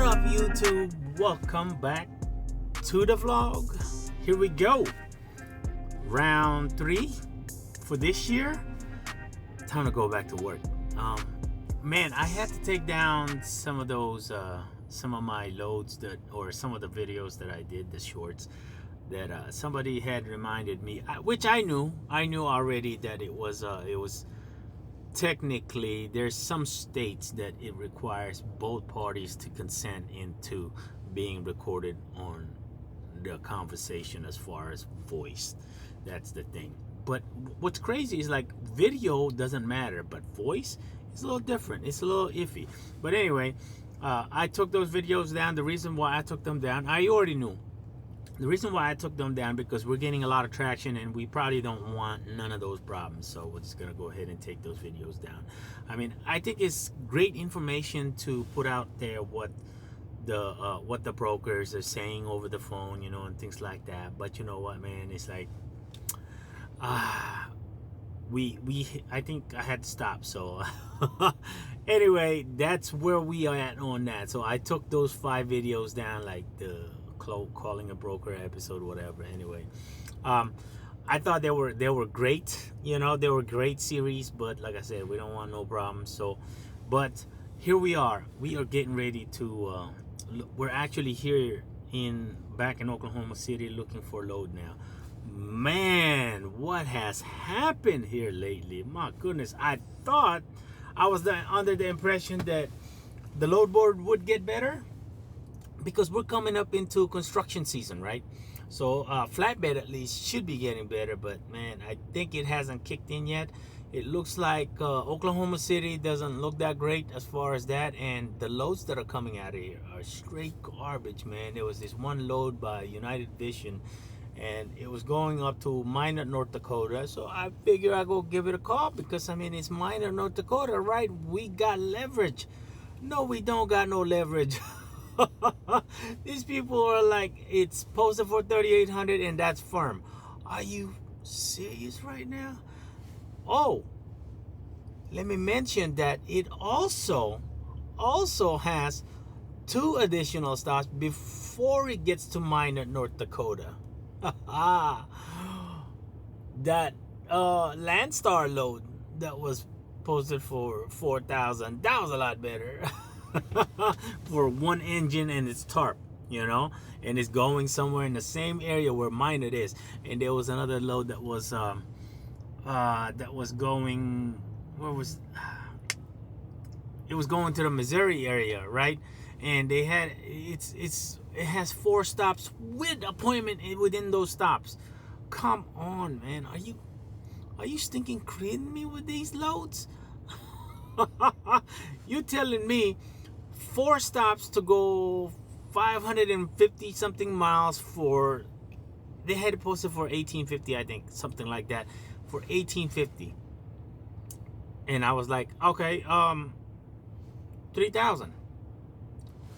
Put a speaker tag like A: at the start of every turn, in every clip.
A: up, YouTube? Welcome back to the vlog. Here we go. Round 3 for this year. Time to go back to work. Man, I had to take down some of those, some of my loads or some of the videos that I did, the shorts that somebody had reminded me, which I knew already that it was technically, there's some states that it requires both parties to consent into being recorded on the conversation as far as voice. That's the thing. But what's crazy is, like, video doesn't matter, but voice is a little different. It's a little iffy. But anyway, I took those videos down. The reason why I took them down, I already knew. The reason why I took them down, because we're getting a lot of traction and we probably don't want none of those problems. So we're just going to go ahead and take those videos down. I mean, I think it's great information to put out there what the brokers are saying over the phone, you know, and things like that. But you know what, man, it's like, I think I had to stop. So anyway, that's where we are at on that. So I took those 5 videos down, like the calling a broker episode, whatever. Anyway, I thought they were great. You know, they were great series, but like I said, we don't want no problems. So, but here we are. We are getting ready to. We're actually here back in Oklahoma City looking for load now. Man, what has happened here lately? My goodness, I thought I was under the impression that the load board would get better, because we're coming up into construction season, right? So flatbed at least should be getting better, but man, I think it hasn't kicked in yet. It looks like Oklahoma City doesn't look that great as far as that, and the loads that are coming out of here are straight garbage, man. There was this one load by United Vision, and it was going up to Minot, North Dakota. So I figure I'll go give it a call, because I mean, it's Minot, North Dakota, right? We got leverage. No, we don't got no leverage. These people are like, it's posted for 3,800 and that's firm. Are you serious right now? Oh, let me mention that it also has 2 additional stops before it gets to Minot, North Dakota. That Landstar load that was posted for 4,000, that was a lot better. For one engine and its tarp, you know, and it's going somewhere in the same area where Minot is. And there was another load that was going, it was going to the Missouri area, right? And they had it has 4 stops with appointment within those stops. Come on, man, are you stinking kidding me with these loads? You telling me 4 stops to go 550 something miles for, they had it posted for 1850, I think, something like that, for 1850. And I was like, okay, 3,000.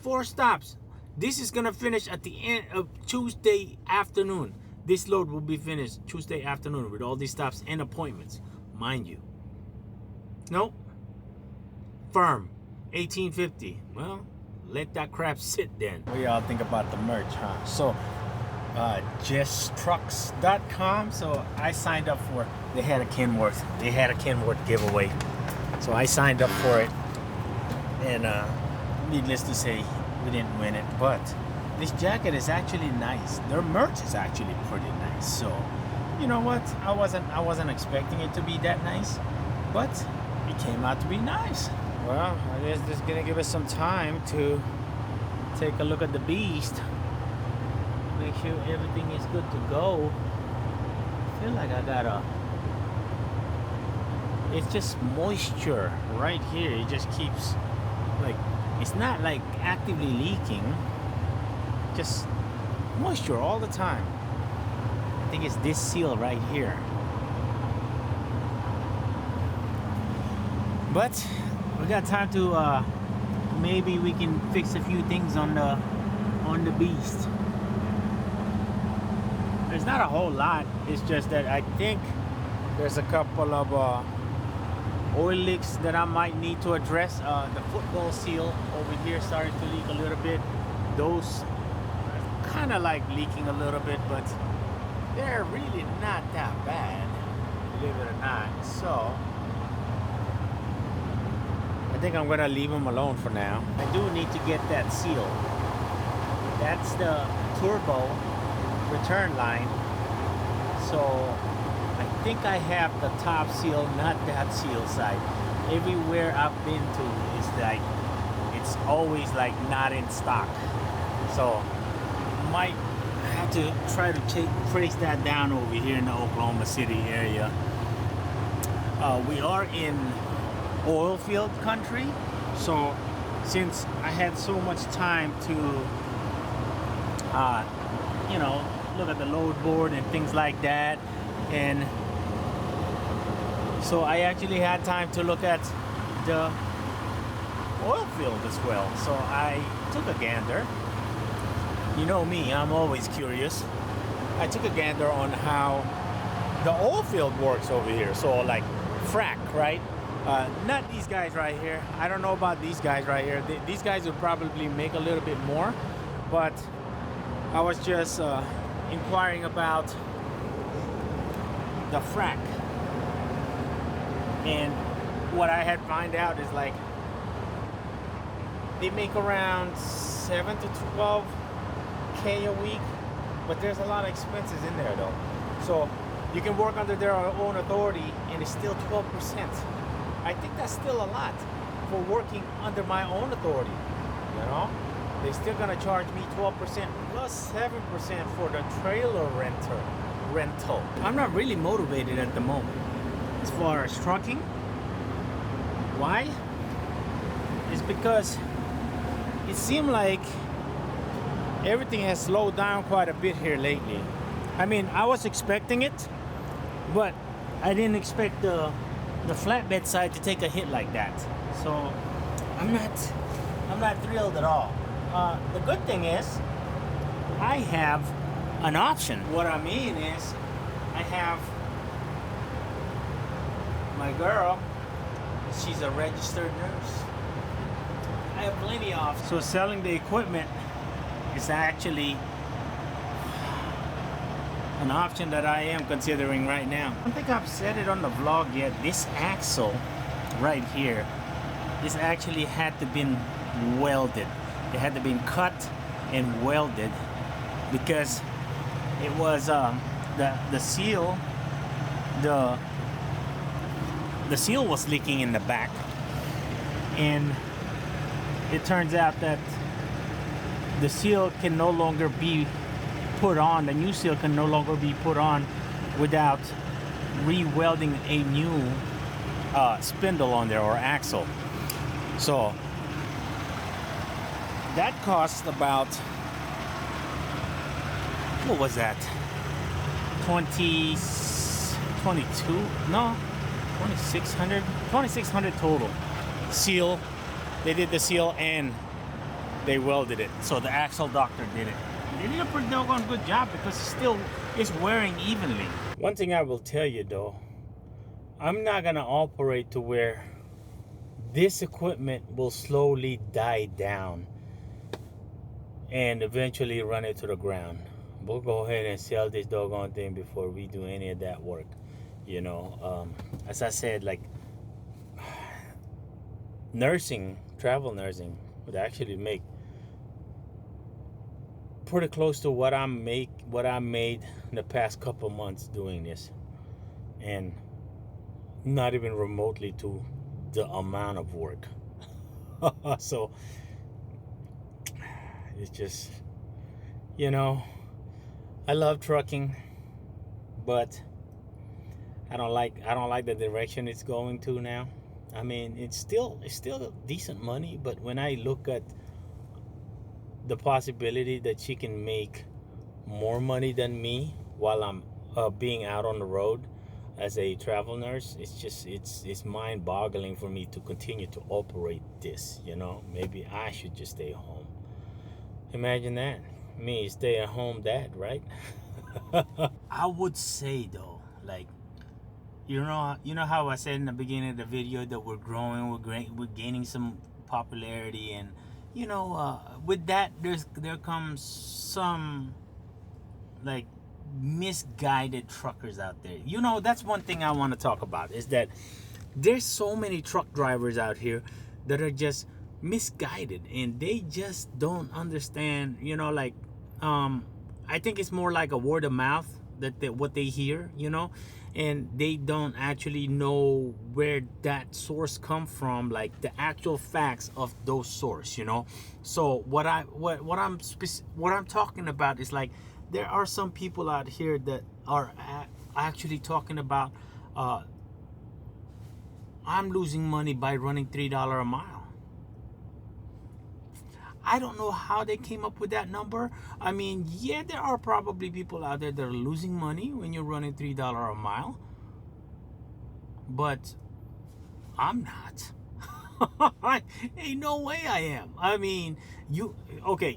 A: 4 stops. This is gonna finish at the end of Tuesday afternoon. This load will be finished Tuesday afternoon with all these stops and appointments, mind you. Nope. Firm 1850. Well, let that crap sit then. What y'all think about the merch, huh? So justtrucks.com. So I signed up for, they had a Kenworth giveaway, so I signed up for it, and needless to say, we didn't win it, but this jacket is actually nice. Their merch is actually pretty nice. So you know what, I wasn't expecting it to be that nice, but it came out to be nice. Well, I guess this is gonna give us some time to take a look at the beast, make sure everything is good to go. I feel like I got it's just moisture right here. It just keeps, like, it's not like actively leaking, just moisture all the time. I think it's this seal right here. But we got time to maybe we can fix a few things on the beast. There's not a whole lot. It's just that I think there's a couple of oil leaks that I might need to address. The football seal over here started to leak a little bit. Those kind of like leaking a little bit, but they're really not that bad, believe it or not. So I think I'm gonna leave them alone for now. I do need to get that seal. That's the turbo return line. So I think I have the top seal, not that seal side. Everywhere I've been to is like, it's always like not in stock. So might have to try to trace that down over here in the Oklahoma City area. We are in oilfield country, so since I had so much time to you know, look at the load board and things like that, and so I actually had time to look at the oil field as well. So I took a gander. You know me, I'm always curious. I took a gander on how the oil field works over here. So like frack, right? Not these guys right here. I don't know about these guys right here. These guys would probably make a little bit more, but I was just inquiring about the frack. And what I had found out is like they make around 7 to 12K a week, but there's a lot of expenses in there though. So you can work under their own authority and it's still 12%. I think that's still a lot for working under my own authority, you know? They're still gonna charge me 12% plus 7% for the trailer rental. I'm not really motivated at the moment as far as trucking. Why? It's because it seemed like everything has slowed down quite a bit here lately. I mean, I was expecting it, but I didn't expect the flatbed side to take a hit like that. So I'm not thrilled at all. The good thing is I have an option. What I mean is I have my girl, she's a registered nurse. I have plenty of. So selling the equipment is actually an option that I am considering right now. I don't think I've said it on the vlog yet. This axle right here, this actually had to been welded. It had to been cut and welded because it was the seal was leaking in the back, and it turns out that the seal can no longer be put on, the new seal can no longer be put on without re-welding a new spindle on there or axle. So that cost about, what was that, 2600 total. Seal, they did the seal and they welded it. So the axle doctor did it. They did a pretty doggone good job because it's wearing evenly. One thing I will tell you though, I'm not gonna operate to where this equipment will slowly die down and eventually run it to the ground. We'll go ahead and sell this doggone thing before we do any of that work. You know, as I said, like nursing, travel nursing would actually make pretty close to what I made in the past couple months doing this, and not even remotely to the amount of work. So it's just, you know, I love trucking, but I don't like the direction it's going to now. I mean, it's still decent money, but when I look at the possibility that she can make more money than me while I'm being out on the road as a travel nurse, it's mind-boggling for me to continue to operate this. You know, maybe I should just stay home. Imagine that, me stay-at-home dad, right? I would say though, like, you know how I said in the beginning of the video that we're growing, we're gaining some popularity, and with that there comes some like misguided truckers out there. That's one thing I want to talk about, is that there's so many truck drivers out here that are just misguided, and they just don't understand. I think it's more like a word of mouth that what they hear, and they don't actually know where that source come from, like the actual facts of those source. So what I'm talking about is, like, there are some people out here that are actually talking about I'm losing money by running $3 a mile. I don't know how they came up with that number. I mean, yeah, there are probably people out there that are losing money when you're running $3 a mile, but I'm not. Ain't no way I am. I mean,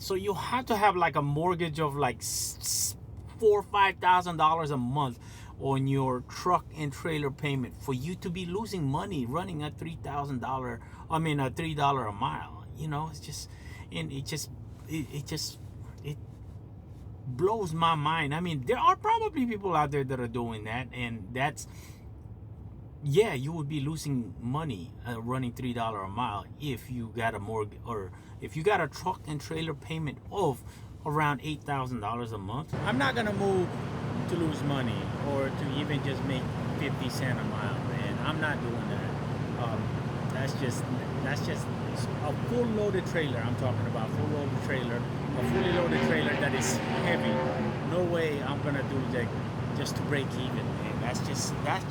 A: so you have to have like a mortgage of like $4,000 or $5,000 a month on your truck and trailer payment for you to be losing money running a $3,000. I mean, a $3 a mile. It's just. And it blows my mind. I mean, there are probably people out there that are doing that, and you would be losing money running $3 a mile if you got a mortgage, or if you got a truck and trailer payment of around $8,000 a month. I'm not gonna move to lose money or to even just make 50 cents a mile, man. I'm not doing that. That's just a full loaded trailer. I'm talking about full loaded trailer, a fully loaded trailer that is heavy. No way I'm gonna do that just to break even, man. That's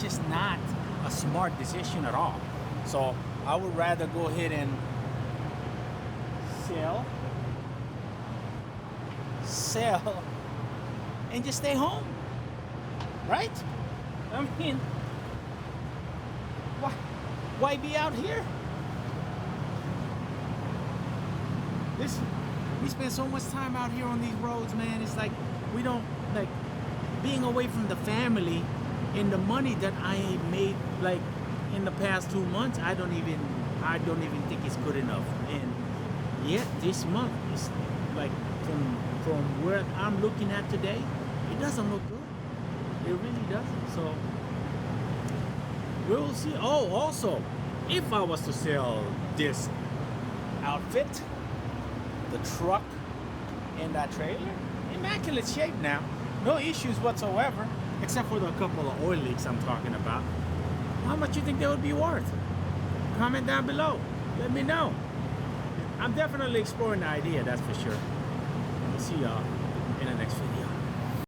A: just not a smart decision at all. So I would rather go ahead and sell and just stay home, right? I mean, why be out here? We spend so much time out here on these roads, man. It's like we don't, like, being away from the family, and the money that I made, like, in the past 2 months, I don't even think it's good enough. And yet this month is like, from where I'm looking at today, it doesn't look good. It really doesn't. So we'll see. Oh, also, if I was to sell this outfit, the truck and that trailer, immaculate shape now, no issues whatsoever, except for the couple of oil leaks I'm talking about. How much you think they would be worth? Comment down below, let me know. I'm definitely exploring the idea, that's for sure. We'll see y'all in the next video.